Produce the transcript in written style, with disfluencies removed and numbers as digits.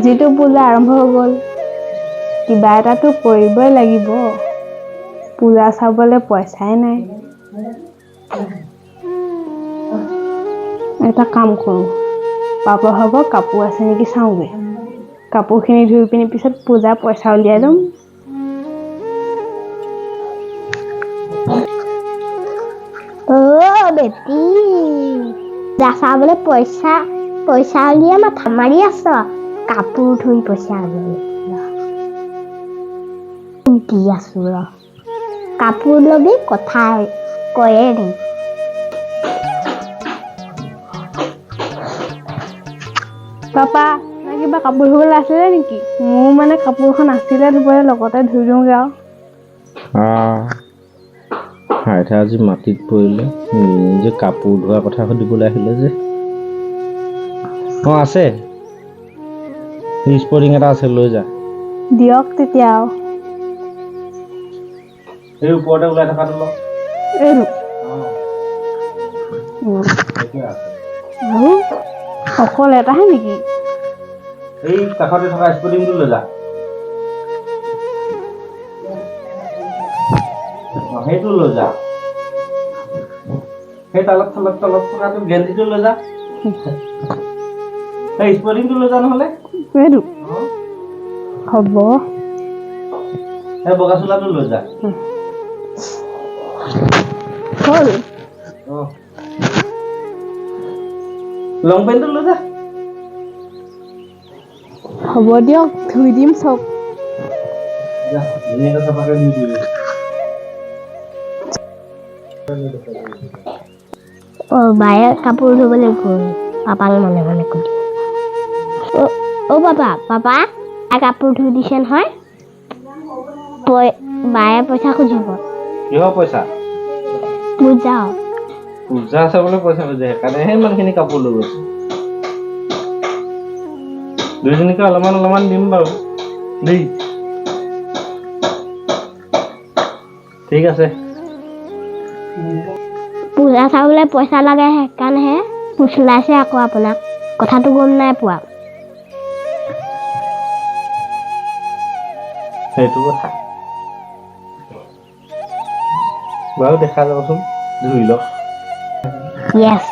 আজিতো পূজা আৰম্ভ হৈ গ'ল, কিবা এটাতো কৰিবই লাগিব। পূজা চাবলৈ পইচাই নাই। এটা কাম কৰোঁ, পাপৰ ভাগৰ কাপোৰ আছে নেকি চাওঁগে। কাপোৰখিনি ধুই পিনি পিছত পূজা পইচা উলিয়াই ল'ম। বেটি পূজা চাবলৈ পইচা উলিয়াই মাথা মাৰি আছ। কাপোৰ ধুই পইচা দি আছো ৰ। কাপোৰ লবি কথা কয়ে দিম। পাপা কিবা কাপোৰ ধুবলৈ আছিলে নেকি? মোৰ মানে কাপোৰখন আছিলে ধুবলৈ, লগতে ধুই দিওঁগে আৰু। আইতা আজি মাটিত পৰিলে, নিজে কাপোৰ ধোৱা কথা সুধিবলৈ আহিলে যে। আছে স্পৰ্টিং এটা আছে, লৈ যা। দিয়ক তেতিয়া আৰু। এই ওপৰতে ওলাই থকাটো ল। অকল এটাহে নেকি? এই কাষতে থকা স্পৰ্টিংটো লৈ যা। সেইটো লৈ যা। সেই তলত থকাটো গেঞ্জিটো লৈ যা। সেই স্পৰ্টিংটো লৈ যা নহ'লে। হ'ব। সেই বগা চোলাটো লৈ যা। হ'ল। লং পেণ্টটো লৈ যা। হ'ব দিয়ক, ধুই দিম চব। যা, ধুনীয়াকৈ চাফাকৈ ধুই দিবি। বায়ে কাপোৰ ধুবলৈ গ'ল, পাপাক মনে মনে কৈ দিওঁ। পাপা কাপোৰ ধুই দিছে নহয়। বায়ে পইচা খুজিব। কিহৰ পইচা? পূজা চাবলৈ পইচা খুজে, সেইকাৰণেহে ইমানখিনি কাপোৰ লৈ গৈছে। দুইজনীকে অলপমান দিম বাৰু দেই। ঠিক আছে। পূজা চাবলৈ পইচা লাগে, সেইকাৰণেহে ফুচলাইছে আকৌ আপোনাক। কথাটো গম নাই পোৱা। সেইটো কথা বাৰু, দেখা যাবচোন, ধুই ল। Yes.